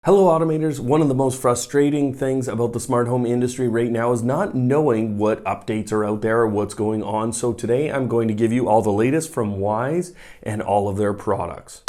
Hello automators, one of the most frustrating things about the smart home industry right now is not knowing what updates are out there or what's going on. So today I'm going to give you all the latest from Wyze and all of their products.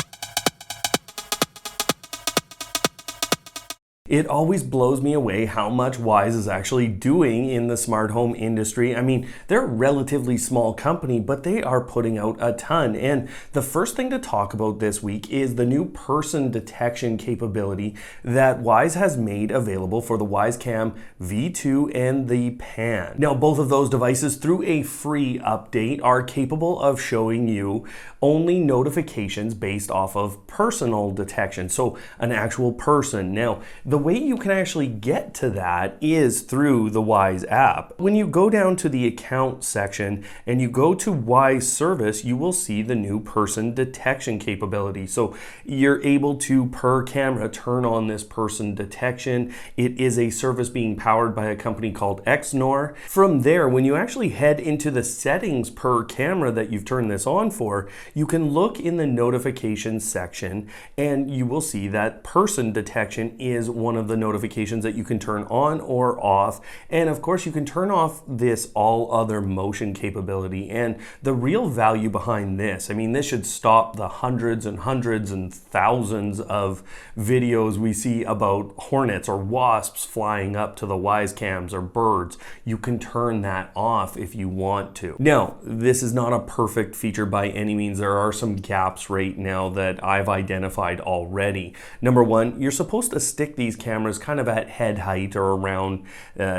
It always blows me away how much Wyze is actually doing in the smart home industry. I mean, they're a relatively small company, but they are putting out a ton. And the first thing to talk about this week is the new person detection capability that Wyze has made available for the Wyze Cam V2 and the Pan. Now, both of those devices, through a free update, are capable of showing you only notifications based off of personal detection, so an actual person. Now, the way you can actually get to that is through the Wyze app. When you go down to the account section and you go to Wyze service, you will see the new person detection capability. So you're able to, per camera, turn on this person detection. It is a service being powered by a company called Xnor. From there, when you actually head into the settings per camera that you've turned this on for, you can look in the notifications section and you will see that person detection is one of the notifications that you can turn on or off. And of course, you can turn off this all other motion capability. And the real value behind this, I mean, this should stop the hundreds and thousands of videos we see about hornets or wasps flying up to the Wyze cams or birds. You can turn that off if you want to. Now, this is not a perfect feature by any means. There are some gaps right now that I've identified already. Number one, you're supposed to stick these cameras kind of at head height or around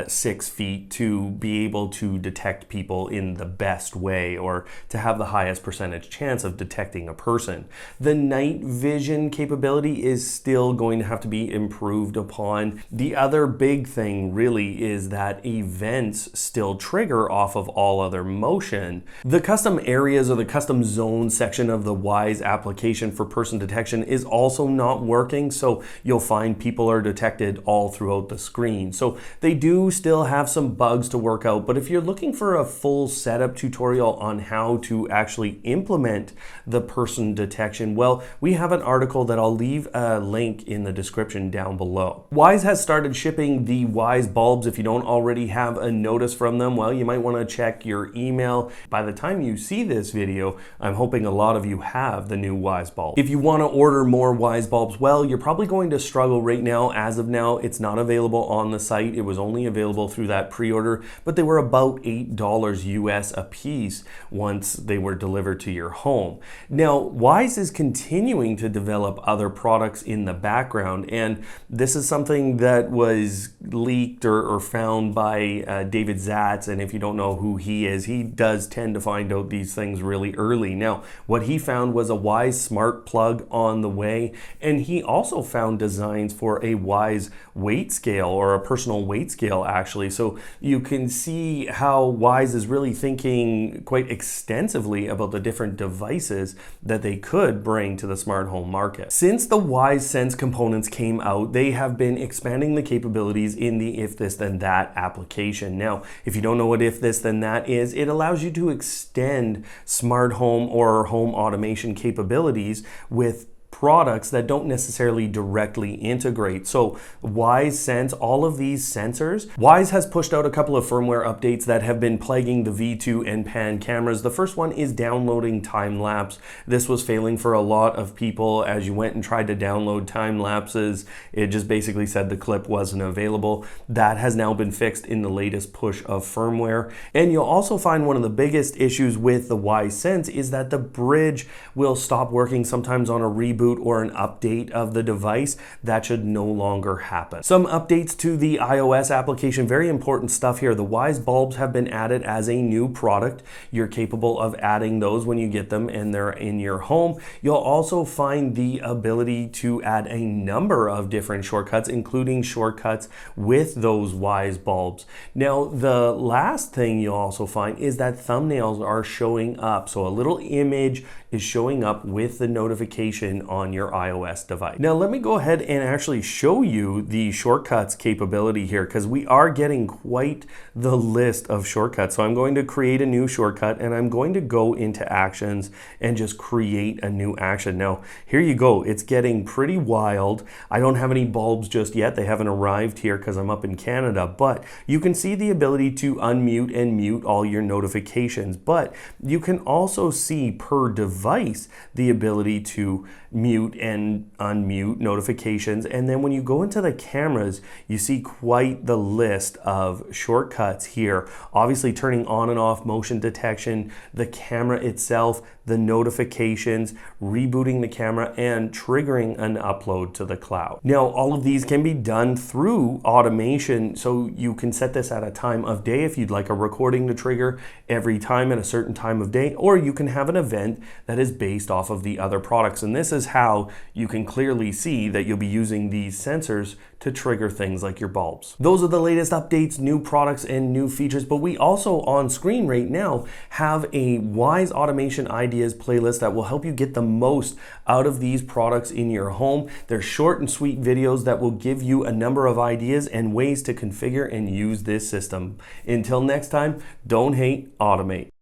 6 feet to be able to detect people in the best way or to have the highest percentage chance of detecting a person. The night vision capability is still going to have to be improved upon. The other big thing really is that events still trigger off of all other motion. The custom areas or the custom zone section of the Wyze application for person detection is also not working, so you'll find people are detected all throughout the screen. So they do still have some bugs to work out, but if you're looking for a full setup tutorial on how to actually implement the person detection, well, we have an article that I'll leave a link in the description down below. Wyze has started shipping the Wyze Bulbs. If you don't already have a notice from them, well, you might want to check your email. By the time you see this video, I'm hoping a lot of you have the new Wyze Bulb. If you want to order more Wyze Bulbs, well, you're probably going to struggle right now. As of now, it's not available on the site. It was only available through that pre-order, but they were about $8 US a piece once they were delivered to your home. Now, Wyze is continuing to develop other products in the background, and this is something that was leaked or found by David Zatz, and if you don't know who he is, he does tend to find out these things really early. Now, what he found was a Wyze smart plug on the way, and he also found designs for a Wyze weight scale, or a personal weight scale actually. So you can see how Wyze is really thinking quite extensively about the different devices that they could bring to the smart home market. Since the Wyze Sense components came out, they have been expanding the capabilities in the If This Then That application. Now, if you don't know what If This Then That is, it allows you to extend smart home or home automation capabilities with products that don't necessarily directly integrate. So Wyze Sense, all of these sensors, Wyze has pushed out a couple of firmware updates that have been plaguing the V2 and Pan cameras. The first one is downloading time lapse. This was failing for a lot of people. As you went and tried to download time lapses, it just basically said the clip wasn't available. That has now been fixed in the latest push of firmware. And you'll also find one of the biggest issues with the Wyze Sense is that the bridge will stop working sometimes on a reboot or an update of the device. That should no longer happen. Some updates to the iOS application, very important stuff here. The Wyze Bulbs have been added as a new product. You're capable of adding those when you get them and they're in your home. You'll also find the ability to add a number of different shortcuts, including shortcuts with those Wyze Bulbs. Now, the last thing you'll also find is that thumbnails are showing up. So a little image is showing up with the notification on your iOS device. Now let me go ahead and actually show you the shortcuts capability here, because we are getting quite the list of shortcuts. So I'm going to create a new shortcut, and I'm going to go into actions and just create a new action. Now here you go, it's getting pretty wild. I don't have any bulbs just yet. They haven't arrived here because I'm up in Canada, but you can see the ability to unmute and mute all your notifications. But you can also see per device the ability to mute and unmute notifications. And then when you go into the cameras, you see quite the list of shortcuts here. Obviously turning on and off motion detection, the camera itself, the notifications, rebooting the camera, and triggering an upload to the cloud. Now, all of these can be done through automation, so you can set this at a time of day if you'd like a recording to trigger every time at a certain time of day, or you can have an event that is based off of the other products. And this is how you can clearly see that you'll be using these sensors to trigger things like your bulbs. Those are the latest updates, new products, and new features, but we also on screen right now have a Wyze Automation Ideas playlist that will help you get the most out of these products in your home. They're short and sweet videos that will give you a number of ideas and ways to configure and use this system. Until next time, don't hate, automate.